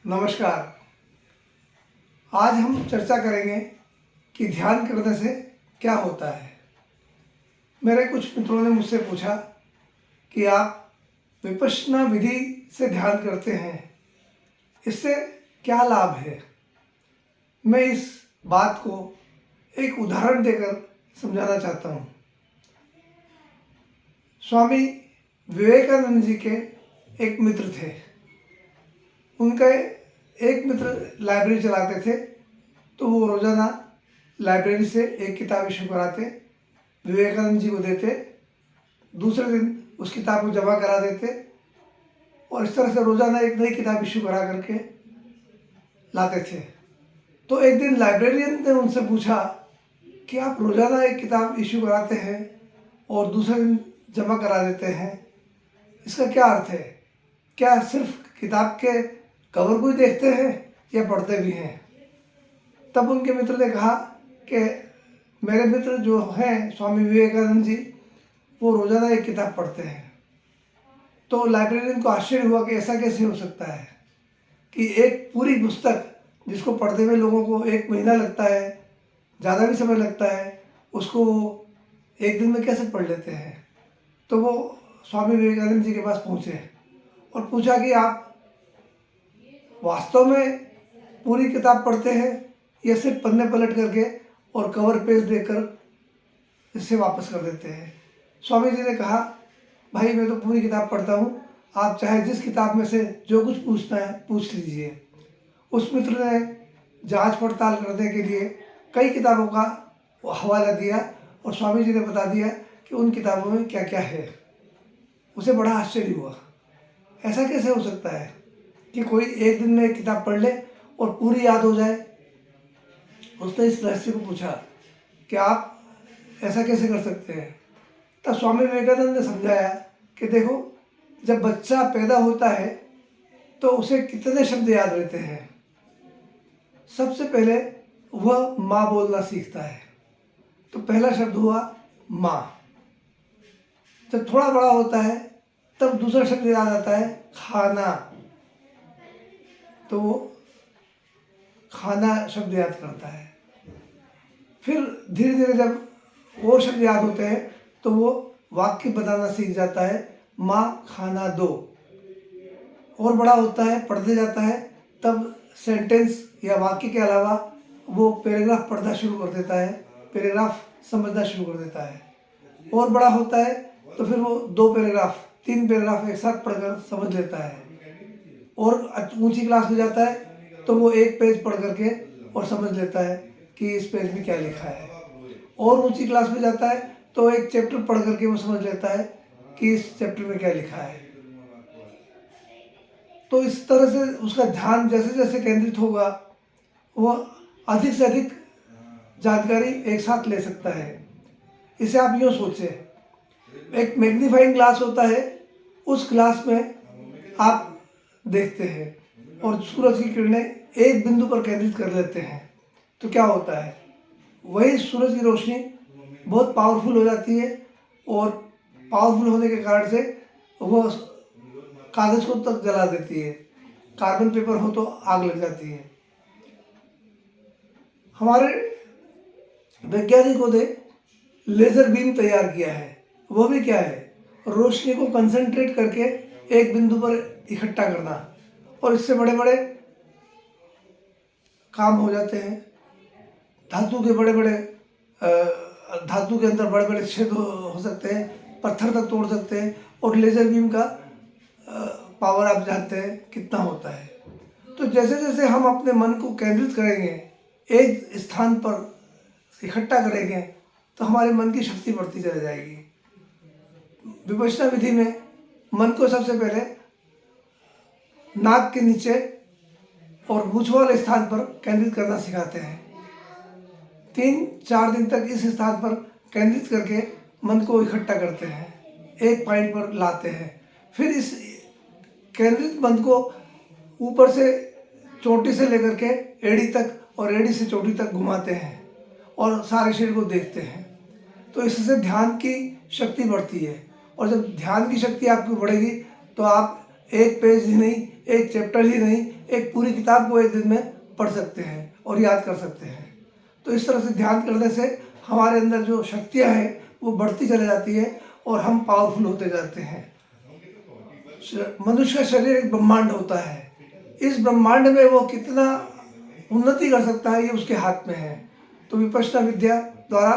नमस्कार। आज हम चर्चा करेंगे कि ध्यान करने से क्या होता है। मेरे कुछ मित्रों ने मुझसे पूछा कि आप विपश्यना विधि से ध्यान करते हैं, इससे क्या लाभ है। मैं इस बात को एक उदाहरण देकर समझाना चाहता हूँ। स्वामी विवेकानंद जी के एक मित्र थे। उनके एक मित्र लाइब्रेरी चलाते थे, तो वो रोज़ाना लाइब्रेरी से एक किताब इशू कराते, विवेकानंद जी को देते, दूसरे दिन उस किताब को जमा करा देते और इस तरह से रोज़ाना एक नई किताब इशू करा करके लाते थे। तो एक दिन लाइब्रेरियन ने उनसे पूछा कि आप रोज़ाना एक किताब इशू कराते हैं और दूसरे दिन जमा करा देते हैं, इसका क्या अर्थ है? क्या सिर्फ किताब के कवर को ही देखते हैं या पढ़ते भी हैं? तब उनके मित्र ने कहा कि मेरे मित्र जो हैं स्वामी विवेकानंद जी, वो रोज़ाना एक किताब पढ़ते हैं। तो लाइब्रेरियन को आश्चर्य हुआ कि ऐसा कैसे हो सकता है कि एक पूरी पुस्तक जिसको पढ़ते हुए लोगों को एक महीना लगता है, ज़्यादा भी समय लगता है, उसको एक दिन में कैसे पढ़ लेते हैं। तो वो स्वामी विवेकानंद जी के पास पहुँचे और पूछा कि आप वास्तव में पूरी किताब पढ़ते हैं या सिर्फ पन्ने पलट करके और कवर पेज देखकर इसे वापस कर देते हैं। स्वामी जी ने कहा, भाई मैं तो पूरी किताब पढ़ता हूँ, आप चाहे जिस किताब में से जो कुछ पूछना है पूछ लीजिए। उस मित्र ने जांच पड़ताल करने के लिए कई किताबों का हवाला दिया और स्वामी जी ने बता दिया कि उन किताबों में क्या क्या है। उसे बड़ा आश्चर्य हुआ, ऐसा कैसे हो सकता है कि कोई एक दिन में एक किताब पढ़ ले और पूरी याद हो जाए। उसने इस रहस्य को पूछा कि आप ऐसा कैसे कर सकते हैं। तब स्वामी विवेकानंद ने समझाया कि देखो, जब बच्चा पैदा होता है तो उसे कितने शब्द याद रहते हैं। सबसे पहले वह माँ बोलना सीखता है, तो पहला शब्द हुआ माँ। जब थोड़ा बड़ा होता है तब दूसरा शब्द याद आता है खाना, तो वो खाना शब्द याद करता है। फिर धीरे धीरे जब और शब्द याद होते हैं तो वो वाक्य बताना सीख जाता है, माँ खाना दो। और बड़ा होता है, पढ़ते जाता है, तब सेंटेंस या वाक्य के अलावा वो पैराग्राफ पढ़ना शुरू कर देता है, पैराग्राफ समझना शुरू कर देता है। और बड़ा होता है तो फिर वो 2 पैराग्राफ 3 पैराग्राफ एक साथ पढ़कर समझ लेता है। और ऊंची क्लास में जाता है तो वो एक पेज पढ़ करके और समझ लेता है कि इस पेज में क्या लिखा है। और ऊंची क्लास में जाता है तो एक चैप्टर पढ़ करके वो समझ लेता है कि इस चैप्टर में क्या लिखा है। तो इस तरह से उसका ध्यान जैसे जैसे केंद्रित होगा, वो अधिक से अधिक जानकारी एक साथ ले सकता है। इसे आप यूँ सोचें, एक मैग्नीफाइंग ग्लास होता है, उस ग्लास में आप देखते हैं और सूरज की किरणें एक बिंदु पर केंद्रित कर लेते हैं, तो क्या होता है, वही सूरज की रोशनी बहुत पावरफुल हो जाती है और पावरफुल होने के कारण से वह कागज को तक जला देती है, कार्बन पेपर हो तो आग लग जाती है। हमारे वैज्ञानिकों ने लेज़र बीम तैयार किया है। वो भी क्या है, रोशनी को कंसंट्रेट करके एक बिंदु पर इकट्ठा करना, और इससे बड़े बड़े काम हो जाते हैं। धातु के बड़े बड़े धातु के अंदर बड़े बड़े छेद हो सकते हैं, पत्थर तक तोड़ सकते हैं। और लेज़र बीम का पावर आप जानते हैं कितना होता है। तो जैसे जैसे हम अपने मन को केंद्रित करेंगे, एक स्थान पर इकट्ठा करेंगे, तो हमारे मन की शक्ति बढ़ती चली जाएगी। विपश्यना विधि में मन को सबसे पहले नाक के नीचे और मूंछ वाले स्थान पर केंद्रित करना सिखाते हैं। 3-4 दिन तक इस स्थान पर केंद्रित करके मन को इकट्ठा करते हैं, एक पॉइंट पर लाते हैं। फिर इस केंद्रित मन को ऊपर से चोटी से लेकर के एड़ी तक और एड़ी से चोटी तक घुमाते हैं और सारे शरीर को देखते हैं। तो इससे ध्यान की शक्ति बढ़ती है, और जब ध्यान की शक्ति आपकी बढ़ेगी तो आप एक पेज ही नहीं, एक चैप्टर ही नहीं, एक पूरी किताब को एक दिन में पढ़ सकते हैं और याद कर सकते हैं। तो इस तरह से ध्यान करने से हमारे अंदर जो शक्तियाँ हैं वो बढ़ती चली जाती है और हम पावरफुल होते जाते हैं। मनुष्य का शरीर एक ब्रह्मांड होता है, इस ब्रह्मांड में वो कितना उन्नति कर सकता है ये उसके हाथ में है। तो विपश्यना विद्या द्वारा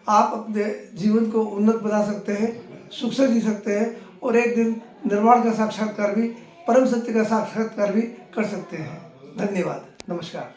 आप अपने जीवन को उन्नत बना सकते हैं, सुख से जी सकते हैं और एक दिन निर्वाण का साक्षात्कार भी, परम सत्य का साक्षात्कार भी कर सकते हैं। धन्यवाद, नमस्कार।